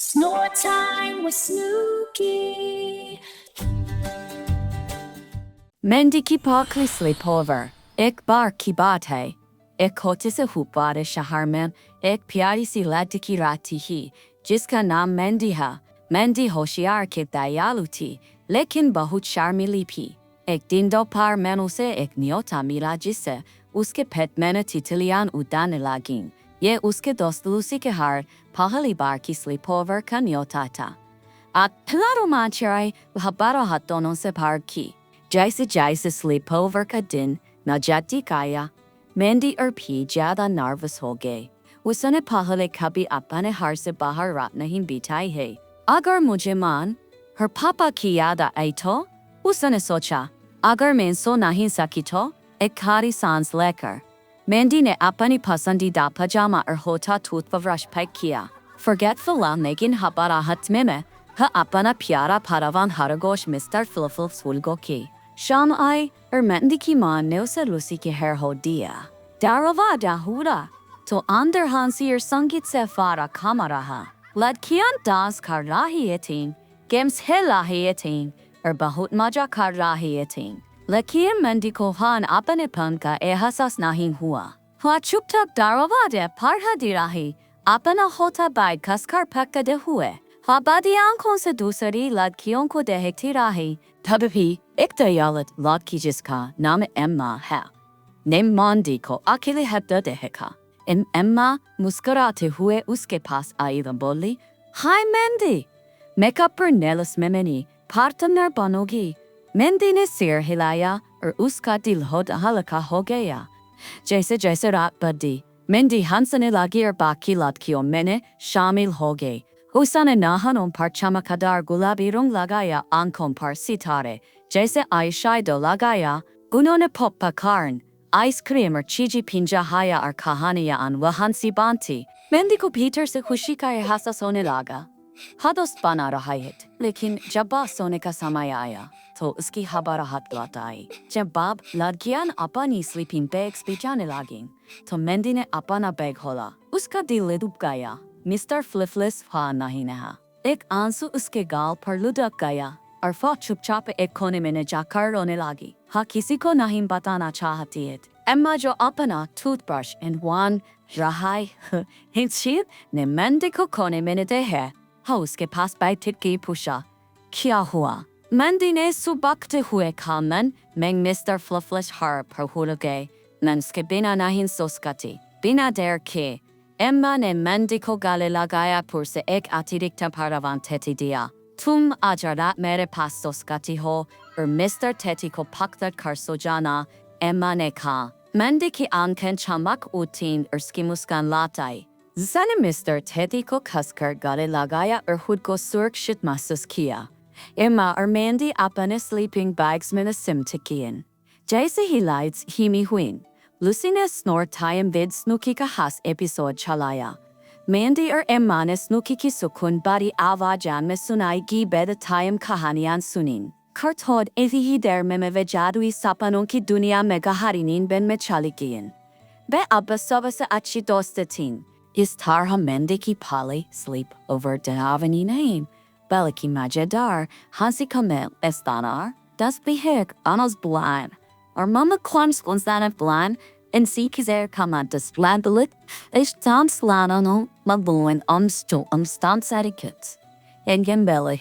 Snore time with Snooky. Mendy की पार्कली sleepover एक बार की बात है। एक छोटे से हुप्पारे शहर में एक प्यारी सी लड़की की रहती थी जिसका नाम मेंडी है। मेंडी होशियार के दयालु थी लेकिन बहुत शर्मीली भी। एक दिन दोपहर में उसे एक न्योता मिला जिससे उसके पेट में तितलियां उड़ाने लगीं। ये उसके दोस्त लूसी के हर पहली बार की स्लीपओवर का न्योता था। अतला रोमांचकारी वह बारह हाथों से भर की। जैसे जैसे स्लीपओवर का दिन नजदीक आया, मेंडी और भी ज्यादा नर्वस हो गए। उसने पहले कभी अपने घर से बाहर रात नहीं बिताई है। अगर मुझे मान हर पापा की याद आई तो उसने सोचा, अगर मैं सो नहीं सकी तो एक खारी सांस लेकर मेंडी ने अपनी पसंदीदा पजामा और होठा टूथब्रश पैक किया। फॉरगेटफुल लेकिन हमारा हाथ में वह अपना प्यारा paravan खरगोश मिस्टर फ्लफल को की। शाम आई और मेंडी की मां ने उसे लूसी के हेयर हो दिया। दारोवा हुआ तो अंदर हंसी और संगीत से फारा खामा रहा। लड़कियां डांस कर रही थीं, गेम्स खेल रही थीं और बहुत मजा कर रही थीं। लेकिन मेंडी को अपनेपन का एहसास नहीं हुआ। वह चुपचाप दारोवा पर दे रही, अपना होठा बाइट कसकर पकड़े हुए बादी आंखों से दूसरी लड़कियों को देखती रही। तभी एक दयालु लड़की जिसका नाम एम्मा है ने मेंडी को अकेले हटते देखा। एम्मा मुस्कुराते हुए उसके पास आई और बोली, हाय मेंडी, मेकअप पर नेल्स में मेरी पार्टनर बनोगी। मेंडी ने सिर हिलाया और उसका दिल हल्का हो गया। जैसे जैसे रात बढ़ी, मेंडी हंसने लगी और बाकी लड़कियों में शामिल हो गई। उसने नाखूनों पर चमकदार गुलाबी रंग लगाया, आंखों पर सितारे जैसे आई शाइडो लगाया। उन्होंने पॉपकॉर्न, आइसक्रीम और चीजी पिंजाया और कहानियां वह हंसी बांधी। मेंडी को भीतर से खुशी का एहसास होने लगा। दोस्त बना रहा है, लेकिन जब बस सोने का समय आया तो उसकी घबराहट लौट आई। जब लड़कियां अपनी स्लीपिंग बैग्स बिछाने लगीं तो मेंडी ने अपना बैग खोला। उसका दिल डूब गया। मिस्टर फ्लिफलिस नहीं नहा। एक आंसू उसके गाल पर लुढ़क गया और वह चुपचाप एक कोने में जाकर रोने लगी। किसी को नहीं बताना चाहती है। एम्मा जो अपना टूथब्रश वन रहाई हिंसीद ने मेंडी को कोने में देखा। उसके पास बैठ के पूछा, क्या हुआ? मेंडी ने सुबकते हुए कहा, मैं मिस्टर फ्लिफलिस पर भूल गए। मैं उसके बिना नहीं सो सकती। बिना देर के एम्मा ने मेंडी को गले लगाया पुर से एक अतिरिक्त paravan टेटी दिया। तुम आज रात मेरे पास सो सकती हो और मिस्टर टेटी को पकड़ कर सो जाना, एम्मा ने कहा। मेंडी की आंखें चमक उठी और उसकी मुस्कान लौट आई। उसने मिस्टर टेटी को कसकर गले लगाया और खुद को सुरक्षित महसूस किया। एम्मा और मेंडी अपने स्लीपिंग बैग्स में सिमट गईं। जैसे ही लाइट्स धीमी हुईं, लूसी ने स्नोर टाइम विद स्नूकी का खास एपिसोड चलाया। मेंडी और एम्मा ने स्नूकी की सुकून भरी आवाज़ में सुनाई गई बेड टाइम कहानियां सुनीं। खरतोड़ इसी ही देर में वे जादुई सपनों की दुनिया में गहरी नींद में चली गईं। वे अब सबसे अच्छी दोस्त थीं। इस तरह मेंडी की पहली स्लीप ओवर डरावनी नहीं बल्कि मजेदार, हंसी कमेल estanar, das behek anos blind. Or mama kwans konzana blind en si kizer kamantas blandelit, is dans lanano mabuin sto stand etiquette. En gembele.